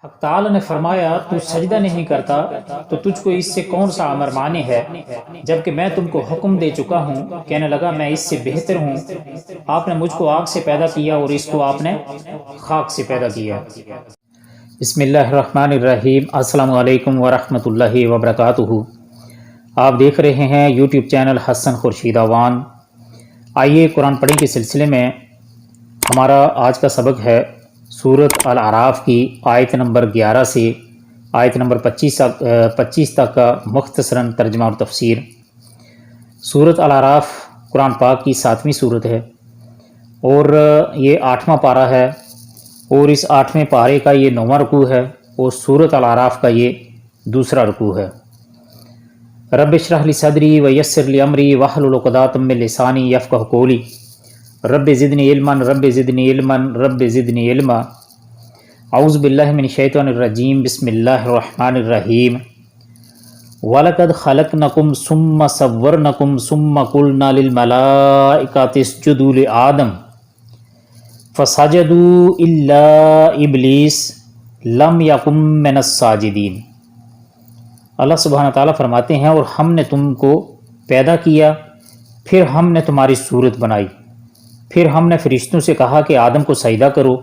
حق تعالی نے فرمایا تو سجدہ نہیں کرتا تو تجھ کو اس سے کون سا امر مانے ہے، جبکہ میں تم کو حکم دے چکا ہوں۔ کہنے لگا میں اس سے بہتر ہوں، آپ نے مجھ کو آگ سے پیدا کیا اور اس کو آپ نے خاک سے پیدا کیا۔ بسم اللہ الرحمن الرحیم۔ السلام علیکم ورحمۃ اللہ وبرکاتہ۔ آپ دیکھ رہے ہیں یوٹیوب چینل حسن خورشید اوان۔ آئیے قرآن پڑھنے کے سلسلے میں ہمارا آج کا سبق ہے سورۃ الاعراف کی آیت نمبر 11 سے آیت نمبر 25 تک کا مختصراً ترجمہ اور تفسیر۔ سورۃ الاعراف قرآن پاک کی 7ویں سورت ہے اور یہ 8واں پارہ ہے، اور اس 8ویں پارے کا یہ 9واں رکوع ہے، اور سورۃ الاعراف کا یہ دوسرا رکوع ہے۔ رب اشرح لی صدری ویسر لی امری واحلل عقدۃ من لسانی یفقہوا قولی رب زدنی علما رب زدنی علما رب زدنی علما۔ اعوذ باللہ من الشیطان الرجیم، بسم اللہ الرحمن الرحیم۔ وَلَقَدْ خَلَقْنَكُمْ ثُمَّ صَوَّرْنَكُمْ ثُمَّ قُلْنَا لِلْمَلَائِكَةِ اسْجُدُوا لِآدَمَ فَسَجَدُوا إِلَّا إِبْلِيسَ لَمْ يَكُن مِّنَ السَّاجِدِينَ۔ اللہ سبحانہ تعالیٰ فرماتے ہیں اور ہم نے تم کو پیدا کیا، پھر ہم نے تمہاری صورت بنائی، پھر ہم نے فرشتوں سے کہا کہ آدم کو سجدہ کرو،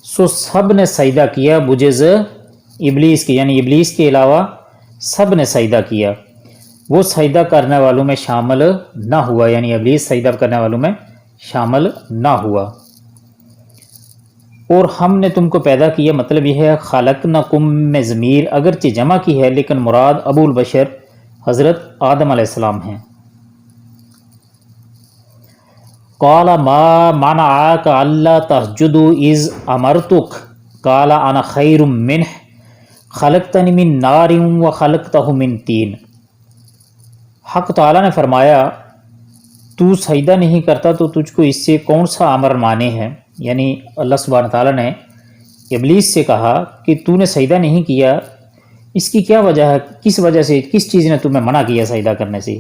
سو سب نے سجدہ کیا بجز ابلیس کے، یعنی ابلیس کے علاوہ سب نے سجدہ کیا، وہ سجدہ کرنے والوں میں شامل نہ ہوا، یعنی ابلیس سجدہ کرنے والوں میں شامل نہ ہوا۔ اور ہم نے تم کو پیدا کیا، مطلب یہ ہے خلقنکم میں ضمیر اگرچہ جمع کی ہے لیکن مراد ابو البشر حضرت آدم علیہ السلام ہیں۔ قال ما منعك الا تسجد اذ امرتك قال انا خیر منه خلقتنی من نار وخلقته من طین۔ حق تعالیٰ نے فرمایا تو سجدہ نہیں کرتا تو تجھ کو اس سے کون سا امر مانے ہے، یعنی اللہ سبحانہ تعالیٰ نے ابلیس سے کہا کہ تو نے سجدہ نہیں کیا، اس کی کیا وجہ ہے، کس وجہ سے، کس چیز نے تمہیں منع کیا سجدہ کرنے سے،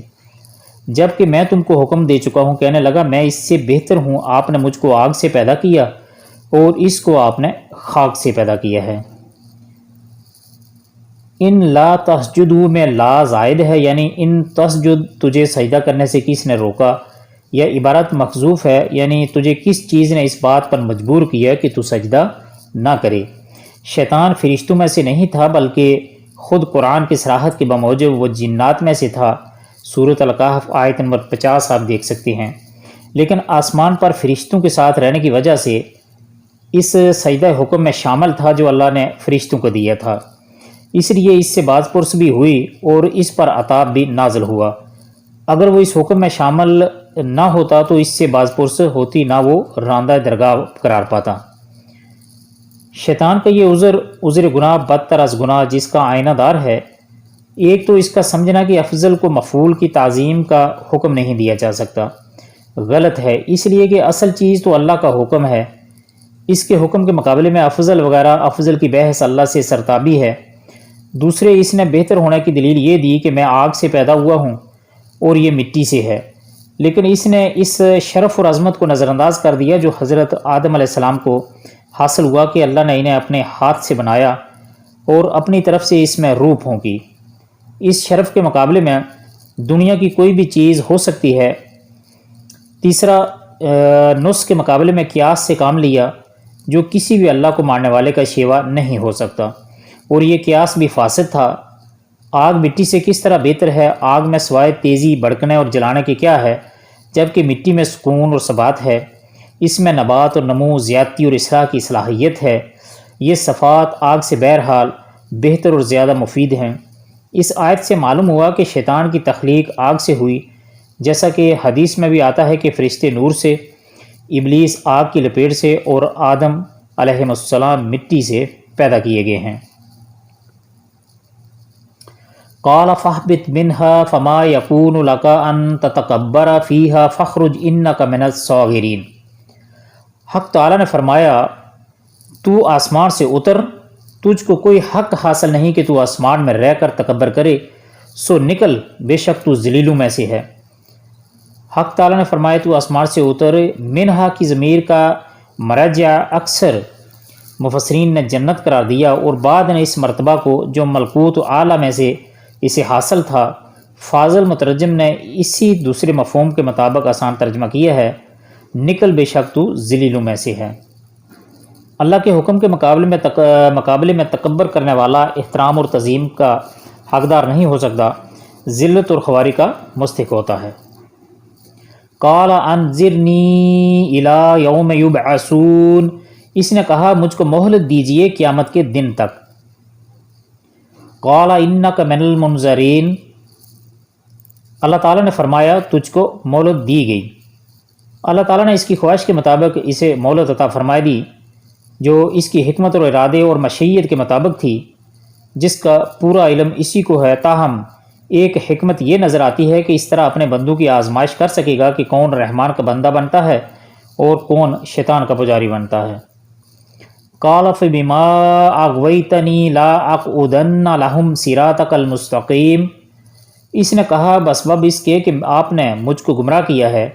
جبکہ میں تم کو حکم دے چکا ہوں۔ کہنے لگا میں اس سے بہتر ہوں، آپ نے مجھ کو آگ سے پیدا کیا اور اس کو آپ نے خاک سے پیدا کیا ہے۔ ان لا تسجدوا میں لا زائد ہے، یعنی ان تسجد تجھے سجدہ کرنے سے کس نے روکا، یا عبارت محذوف ہے، یعنی تجھے کس چیز نے اس بات پر مجبور کیا کہ تو سجدہ نہ کرے۔ شیطان فرشتوں میں سے نہیں تھا بلکہ خود قرآن کی صراحت کے بموجب وہ جنات میں سے تھا۔ سورۃ الکہف آیت نمبر 50 آپ دیکھ سکتے ہیں۔ لیکن آسمان پر فرشتوں کے ساتھ رہنے کی وجہ سے اس سجدہ حکم میں شامل تھا جو اللہ نے فرشتوں کو دیا تھا، اس لیے اس سے باز پرس بھی ہوئی اور اس پر عطاب بھی نازل ہوا۔ اگر وہ اس حکم میں شامل نہ ہوتا تو اس سے باز پرس ہوتی، نہ وہ راندہ درگاہ قرار پاتا۔ شیطان کا یہ عذر گناہ بدتر از گناہ جس کا آئینہ دار ہے۔ ایک تو اس کا سمجھنا کہ افضل کو مفعول کی تعظیم کا حکم نہیں دیا جا سکتا، غلط ہے، اس لیے کہ اصل چیز تو اللہ کا حکم ہے، اس کے حکم کے مقابلے میں افضل وغیرہ، افضل کی بحث اللہ سے سرتابی ہے۔ دوسرے اس نے بہتر ہونے کی دلیل یہ دی کہ میں آگ سے پیدا ہوا ہوں اور یہ مٹی سے ہے، لیکن اس نے اس شرف اور عظمت کو نظر انداز کر دیا جو حضرت آدم علیہ السلام کو حاصل ہوا کہ اللہ نے انہیں اپنے ہاتھ سے بنایا اور اپنی طرف سے اس میں روح پھونکی۔ اس شرف کے مقابلے میں دنیا کی کوئی بھی چیز ہو سکتی ہے۔ تیسرا، نص کے مقابلے میں قیاس سے کام لیا جو کسی بھی اللہ کو ماننے والے کا شیوا نہیں ہو سکتا، اور یہ قیاس بھی فاسد تھا۔ آگ مٹی سے کس طرح بہتر ہے؟ آگ میں سوائے تیزی، بھڑکنے اور جلانے کے کیا ہے، جبکہ مٹی میں سکون اور ثبات ہے، اس میں نبات اور نمو، زیادتی اور اصلاح کی صلاحیت ہے۔ یہ صفات آگ سے بہرحال بہتر اور زیادہ مفید ہیں۔ اس آیت سے معلوم ہوا کہ شیطان کی تخلیق آگ سے ہوئی، جیسا کہ حدیث میں بھی آتا ہے کہ فرشتے نور سے، ابلیس آگ کی لپیٹ سے اور آدم علیہ السلام مٹی سے پیدا کیے گئے ہیں۔ قال فاہبط منها فما يكون لك ان تتکبر فيها فاخرج انك من الصاغرین۔ حق تعالیٰ نے فرمایا تو آسمان سے اتر، تجھ کو کوئی حق حاصل نہیں کہ تو آسمان میں رہ کر تکبر کرے، سو نکل، بے شک تو ذلیلوں میں سے ہے۔ حق تعالیٰ نے فرمایا تو آسمان سے اتر۔ منہا کی ضمیر کا مرجع اکثر مفسرین نے جنت قرار دیا، اور بعد نے اس مرتبہ کو جو ملکوت و اعلیٰ میں سے اسے حاصل تھا، فاضل مترجم نے اسی دوسرے مفہوم کے مطابق آسان ترجمہ کیا ہے، نکل بے شک تو ذلیلوں میں سے ہے۔ اللہ کے حکم کے مقابلے میں تکبر کرنے والا احترام اور تعظیم کا حقدار نہیں ہو سکتا، ذلت اور خواری کا مستحق ہوتا ہے۔ قال انظرنی الی یوم یبعثون، اس نے کہا مجھ کو مہلت دیجئے قیامت کے دن تک۔ قال انک من المنظرین، اللہ تعالیٰ نے فرمایا تجھ کو مہلت دی گئی۔ اللہ تعالیٰ نے اس کی خواہش کے مطابق اسے مہلت عطا فرمائی دی، جو اس کی حکمت اور ارادے اور مشیت کے مطابق تھی، جس کا پورا علم اسی کو ہے۔ تاہم ایک حکمت یہ نظر آتی ہے کہ اس طرح اپنے بندوں کی آزمائش کر سکے گا کہ کون رحمان کا بندہ بنتا ہے اور کون شیطان کا پجاری بنتا ہے۔ قال فبما اغویتنی لا اقعدن لہم صراطک المستقیم، اس نے کہا بسبب اس کے کہ آپ نے مجھ کو گمراہ کیا ہے،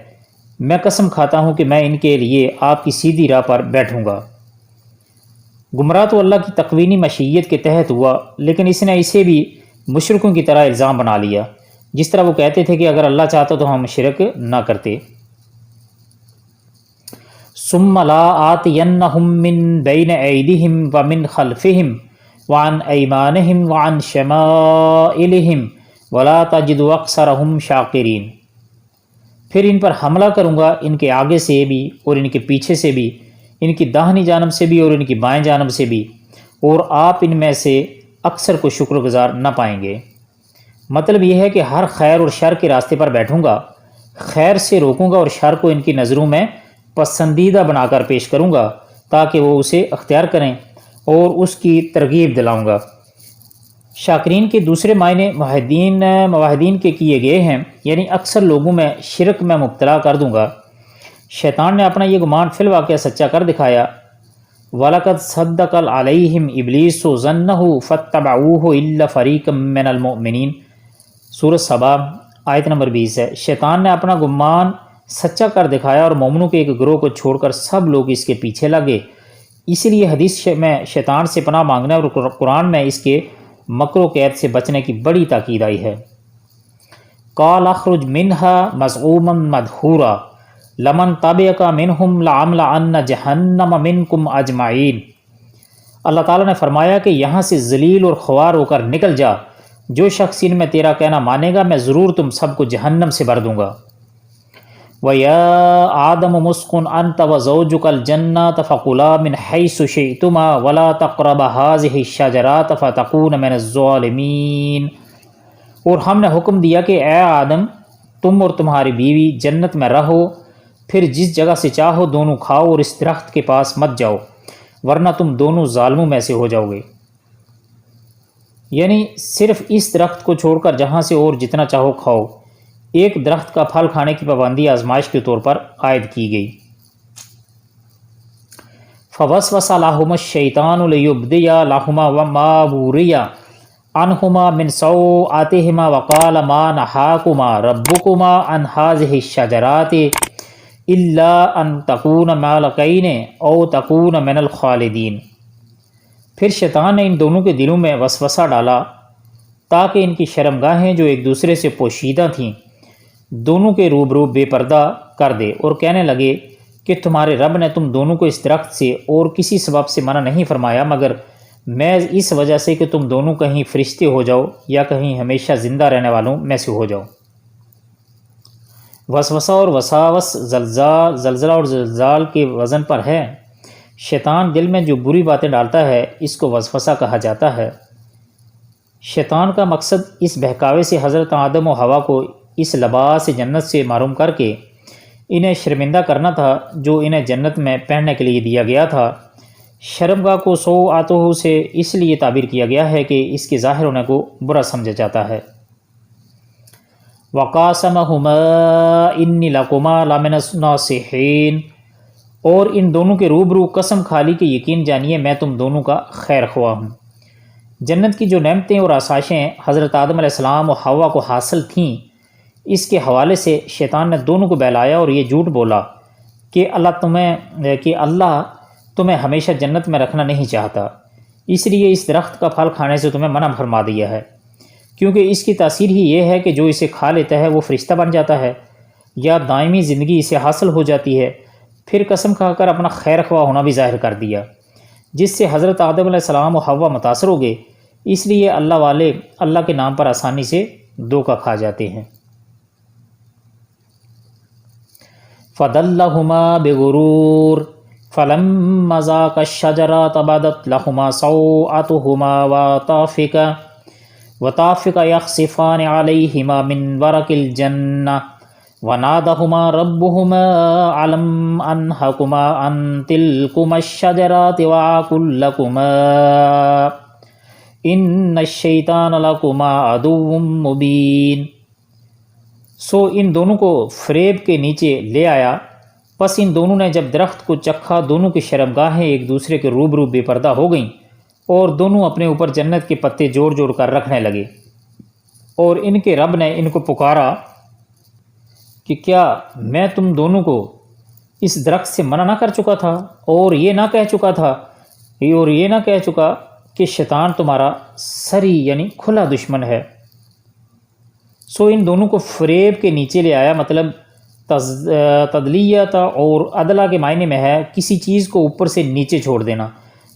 میں قسم کھاتا ہوں کہ میں ان کے لیے آپ کی سیدھی راہ پر بیٹھوں گا۔ گمراہ تو اللہ کی تقوینی مشیت کے تحت ہوا، لیکن اس نے اسے بھی مشرکوں کی طرح الزام بنا لیا، جس طرح وہ کہتے تھے کہ اگر اللہ چاہتا تو ہم شرک نہ کرتے۔ ثم لا آتینہم من بین ایدیہم ومن خلفہم وعن ایمانہم وعن شمائلہم ولا تجد اکثرہم شاکرین، پھر ان پر حملہ کروں گا، ان کے آگے سے بھی اور ان کے پیچھے سے بھی، ان کی داہنی جانب سے بھی اور ان کی بائیں جانب سے بھی، اور آپ ان میں سے اکثر کو شکر گزار نہ پائیں گے۔ مطلب یہ ہے کہ ہر خیر اور شر کے راستے پر بیٹھوں گا، خیر سے روکوں گا اور شر کو ان کی نظروں میں پسندیدہ بنا کر پیش کروں گا تاکہ وہ اسے اختیار کریں، اور اس کی ترغیب دلاؤں گا۔ شاکرین کے دوسرے معنی موحدین کے کیے گئے ہیں، یعنی اکثر لوگوں میں شرک میں مبتلا کر دوں گا۔ شیطان نے اپنا یہ گمان فی الواقع سچا کر دکھایا۔ وَلَقَدْ صَدَّقَ عَلَيْهِمْ إِبْلِيسُ ظَنَّهُ فَاتَّبَعُوهُ إِلَّا فَرِيقًا مِّنَ الْمُؤْمِنِينَ، سورۃ سبا آیت نمبر 20 ہے۔ شیطان نے اپنا گمان سچا کر دکھایا اور مومنوں کے ایک گروہ کو چھوڑ کر سب لوگ اس کے پیچھے لگے۔ اسی لیے حدیث میں شیطان سے پناہ مانگنے اور قرآن میں اس کے مکر و قید سے بچنے کی بڑی تاکید آئی ہے۔ قَالَ اخْرُجْ مِنْهَا مَذْءُومًا مَدْحُورًا لَمَنْ تَبِعَكَ مِنْهُمْ لَأَمْلَأَنَّ جَهَنَّمَ مِنْكُمْ أَجْمَعِينَ، اللہ تعالیٰ نے فرمایا کہ یہاں سے ذلیل اور خوار ہو کر نکل جا، جو شخص ان میں تیرا کہنا مانے گا میں ضرور تم سب کو جہنم سے بھر دوں گا۔ وَيَا آدَمُ اسْكُنْ أَنْتَ وَزَوْجُكَ الْجَنَّةَ فَكُلَا مِنْ حَيْثُ شِئْتُمَا وَلَا تَقْرَبَا هَٰذِهِ الشَّجَرَةَ فَتَكُونَ مِنَ الظَّالِمِينَ، اور ہم نے حکم دیا کہ اے آدم تم اور تمہاری بیوی جنت میں رہو، پھر جس جگہ سے چاہو دونوں کھاؤ اور اس درخت کے پاس مت جاؤ ورنہ تم دونوں ظالموں میں سے ہو جاؤ گے۔ یعنی صرف اس درخت کو چھوڑ کر جہاں سے اور جتنا چاہو کھاؤ، ایک درخت کا پھل کھانے کی پابندی آزمائش کے طور پر عائد کی گئی۔ فَوَسْوَسَ لَهُمَا الشَّيْطَانُ لِيُبْدِيَ لَهُمَا مَا وُرِيَ عَنْهُمَا مِنْ سَوْآتِهِمَا وَقَالَ مَا نَهَاكُمَا رَبُّكُمَا عَنْ هَٰذِهِ الشَّجَرَةِ إِلَّا أَن تَكُونَ مَلَكَيْنِ أَوْ تَكُونَ مِنَ الْخَالِدِينَ، پھر شیطان نے ان دونوں کے دلوں میں وسوسہ ڈالا تاکہ ان کی شرمگاہیں جو ایک دوسرے سے پوشیدہ تھیں دونوں کے روبرو بے پردہ کر دے، اور کہنے لگے کہ تمہارے رب نے تم دونوں کو اس درخت سے اور کسی سبب سے منع نہیں فرمایا مگر محض اس وجہ سے کہ تم دونوں کہیں فرشتے ہو جاؤ یا کہیں ہمیشہ زندہ رہنے والوں میں سے ہو جاؤ۔ وسوسہ اور وساوس زلزلہ اور زلزال کے وزن پر ہے۔ شیطان دل میں جو بری باتیں ڈالتا ہے اس کو وسوسہ کہا جاتا ہے۔ شیطان کا مقصد اس بہکاوے سے حضرت آدم و حوا کو اس لباس جنت سے محروم کر کے انہیں شرمندہ کرنا تھا جو انہیں جنت میں پہننے کے لیے دیا گیا تھا۔ شرمگاہ کو سوءاتہ سے اس لیے تعبیر کیا گیا ہے کہ اس کے ظاہر ہونے کو برا سمجھا جاتا ہے۔ وَقَاسَمَهُمَا إِنِّي لَكُمَا لَمِنَ النَّاصِحِينَ، اور ان دونوں کے روبرو قسم کھا لی کہ یقین جانیے میں تم دونوں کا خیر خواہ ہوں۔ جنت کی جو نعمتیں اور آسائشیں حضرت آدم علیہ السلام و حوا کو حاصل تھیں، اس کے حوالے سے شیطان نے دونوں کو بہلایا اور یہ جھوٹ بولا کہ اللہ تمہیں ہمیشہ جنت میں رکھنا نہیں چاہتا، اس لیے اس درخت کا پھل کھانے سے تمہیں منع فرما دیا ہے، کیونکہ اس کی تاثیر ہی یہ ہے کہ جو اسے کھا لیتا ہے وہ فرشتہ بن جاتا ہے یا دائمی زندگی اسے حاصل ہو جاتی ہے۔ پھر قسم کھا کر اپنا خیر خواہ ہونا بھی ظاہر کر دیا، جس سے حضرت آدم علیہ السلام و حوا متاثر ہو گئے۔ اس لیے اللہ والے اللہ کے نام پر آسانی سے دھوکہ کھا جاتے ہیں۔ فَدَلَّهُمَا بِغُرُورٍ فَلَمَّا ذَاقَا الشَّجَرَةَ بَدَتْ لَهُمَا سَوْآتُهُمَا وَطَافِقَا يَخْصِفَانِ عَلَيْهِمَا مِنْ وَرَقِ الْجَنَّةِ وَنَادَاهُمَا رَبُّهُمَا أَلَمْ أَنْهَكُمَا عَنْ تِلْكُمَا الشَّجَرَةِ وَأَقُلْ لَكُمَا إِنَّ الشَّيْطَانَ لَكُمَا عَدُوٌّ مُبِينٌ۔ سو ان دونوں کو فریب کے نیچے لے آیا، پس ان دونوں نے جب درخت کو چکھا، دونوں کی شرمگاہیں ایک دوسرے کے روبرو بے پردہ ہو گئیں، اور دونوں اپنے اوپر جنت کے پتے جوڑ جوڑ کر رکھنے لگے۔ اور ان کے رب نے ان کو پکارا کہ کیا میں تم دونوں کو اس درخت سے منع نہ کر چکا تھا، اور یہ نہ کہہ چکا کہ شیطان تمہارا سری یعنی کھلا دشمن ہے۔ سو ان دونوں کو فریب کے نیچے لے آیا، مطلب تدلیت اور عدلہ کے معنی میں ہے کسی چیز کو اوپر سے نیچے چھوڑ دینا۔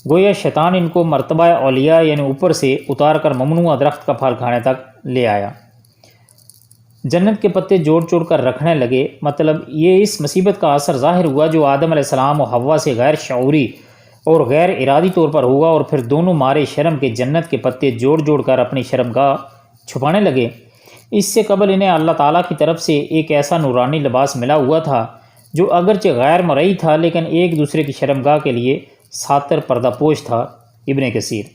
گویا شیطان ان کو مرتبہ اولیاء یعنی اوپر سے اتار کر ممنوع درخت کا پھل کھانے تک لے آیا۔ جنت کے پتے جوڑ جوڑ کر رکھنے لگے، مطلب یہ اس مصیبت کا اثر ظاہر ہوا جو آدم علیہ السلام و حوا سے غیر شعوری اور غیر ارادی طور پر ہوا، اور پھر دونوں مارے شرم کے جنت کے پتے جوڑ جوڑ کر اپنی شرمگاہ چھپانے لگے۔ اس سے قبل انہیں اللہ تعالیٰ کی طرف سے ایک ایسا نورانی لباس ملا ہوا تھا جو اگرچہ غیر مرئی تھا لیکن ایک دوسرے کی شرمگاہ کے لیے ساتر پردہ پوش تھا۔ ابن کثیر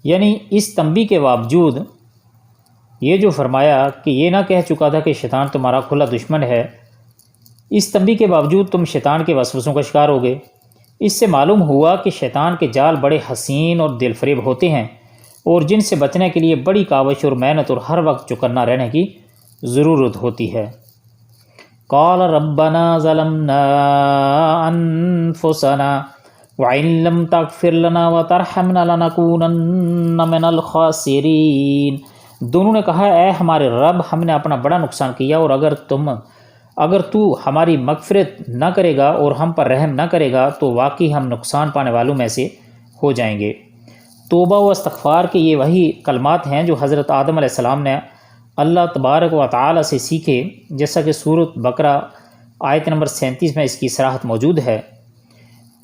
یعنی اس تنبیہ کے باوجود یہ جو فرمایا کہ یہ نہ کہہ چکا تھا کہ شیطان تمہارا کھلا دشمن ہے، اس تنبیہ کے باوجود تم شیطان کے وسوسوں کا شکار ہو گئے۔ اس سے معلوم ہوا کہ شیطان کے جال بڑے حسین اور دل فریب ہوتے ہیں، اور جن سے بچنے کے لیے بڑی کاوش اور محنت اور ہر وقت چوکنا رہنے کی ضرورت ہوتی ہے۔ قال ربنا ظلمنا انفسنا وَإِن لَّمْ تَغْفِرْ لَنَا وَتَرْحَمْنَا لَنَكُونَنَّ مِنَ الْخَاسِرِينَ۔ دونوں نے کہا اے ہمارے رب، ہم نے اپنا بڑا نقصان کیا، اور اگر تو ہماری مغفرت نہ کرے گا اور ہم پر رحم نہ کرے گا تو واقعی ہم نقصان پانے والوں میں سے ہو جائیں گے۔ توبہ و استغفار کے یہ وہی کلمات ہیں جو حضرت آدم علیہ السلام نے اللہ تبارک و تعالی سے سیکھے، جیسا کہ سورۃ بقرہ آیت نمبر 37 میں اس کی صراحت موجود ہے۔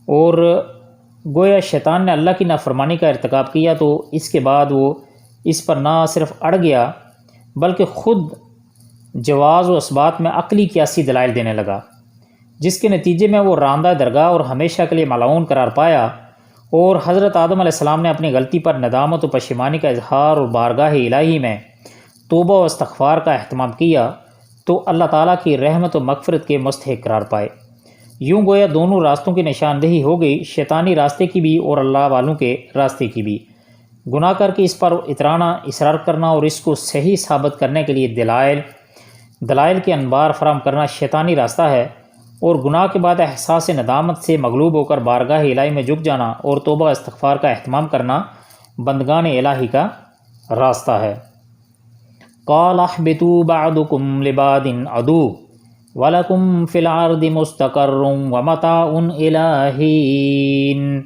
اور گویا شیطان نے اللہ کی نافرمانی کا ارتکاب کیا تو اس کے بعد وہ اس پر نہ صرف اڑ گیا بلکہ خود جواز و اثبات میں عقلی قیاسی دلائل دینے لگا، جس کے نتیجے میں وہ راندہ درگاہ اور ہمیشہ کے لیے ملعون قرار پایا۔ اور حضرت آدم علیہ السلام نے اپنی غلطی پر ندامت و پشیمانی کا اظہار اور بارگاہ الہی میں توبہ و استغفار کا اہتمام کیا تو اللہ تعالیٰ کی رحمت و مغفرت کے مستحق قرار پائے۔ یوں گویا دونوں راستوں کی نشاندہی ہو گئی، شیطانی راستے کی بھی اور اللہ والوں کے راستے کی بھی۔ گناہ کر کے اس پر اترانا، اصرار کرنا اور اس کو صحیح ثابت کرنے کے لیے دلائل کے انبار فراہم کرنا شیطانی راستہ ہے، اور گناہ کے بعد احساس ندامت سے مغلوب ہو کر بارگاہ الہی میں جھک جانا اور توبہ استغفار کا اہتمام کرنا بندگان الہی کا راستہ ہے۔ قال اہبطوا بعضکم لبعض عدو وَلَكُمْ فِي الْأَرْضِ مُسْتَقَرٌّ وَمَتَاعٌ إِلَىٰ حِینٍ۔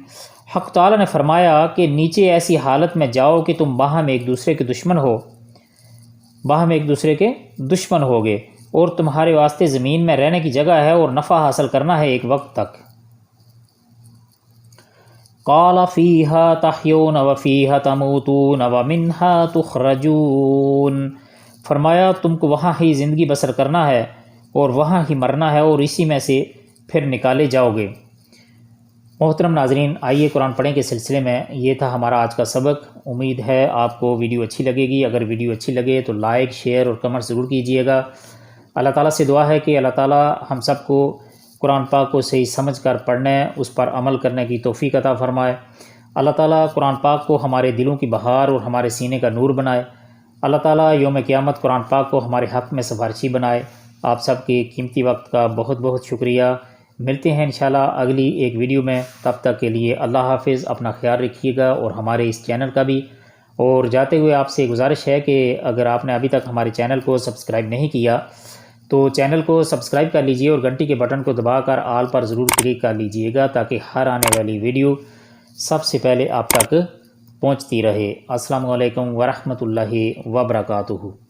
حق تعالیٰ نے فرمایا کہ نیچے ایسی حالت میں جاؤ کہ تم باہم ایک دوسرے کے دشمن ہوگے، اور تمہارے واسطے زمین میں رہنے کی جگہ ہے اور نفع حاصل کرنا ہے ایک وقت تک۔ قَالَ فِيهَا تَحْيَوْنَ وَفِيهَا تَمُوتُونَ وَمِنْهَا تُخْرَجُونَ۔ فرمایا تم کو وہاں ہی زندگی بسر کرنا ہے اور وہاں ہی مرنا ہے، اور اسی میں سے پھر نکالے جاؤ گے۔ محترم ناظرین، آئیے قرآن پڑھیں کے سلسلے میں یہ تھا ہمارا آج کا سبق۔ امید ہے آپ کو ویڈیو اچھی لگے گی۔ اگر ویڈیو اچھی لگے تو لائک، شیئر اور کمنٹ ضرور کیجیے گا۔ اللہ تعالیٰ سے دعا ہے کہ اللہ تعالیٰ ہم سب کو قرآن پاک کو صحیح سمجھ کر پڑھنے، اس پر عمل کرنے کی توفیق عطا فرمائے۔ اللہ تعالیٰ قرآن پاک کو ہمارے دلوں کی بہار اور ہمارے سینے کا نور بنائے۔ اللہ تعالیٰ یوم قیامت قرآن پاک کو ہمارے حق میں سفارشی بنائے۔ آپ سب کے قیمتی وقت کا بہت بہت شکریہ۔ ملتے ہیں انشاءاللہ اگلی ایک ویڈیو میں، تب تک کے لیے اللہ حافظ، اپنا خیال رکھیے گا اور ہمارے اس چینل کا بھی۔ اور جاتے ہوئے آپ سے گزارش ہے کہ اگر آپ نے ابھی تک ہمارے چینل کو سبسکرائب نہیں کیا تو چینل کو سبسکرائب کر لیجئے اور گھنٹی کے بٹن کو دبا کر آل پر ضرور کلک کر لیجئے گا تاکہ ہر آنے والی ویڈیو سب سے پہلے آپ تک پہنچتی رہے۔ السلام علیکم ورحمۃ اللہ وبرکاتہ۔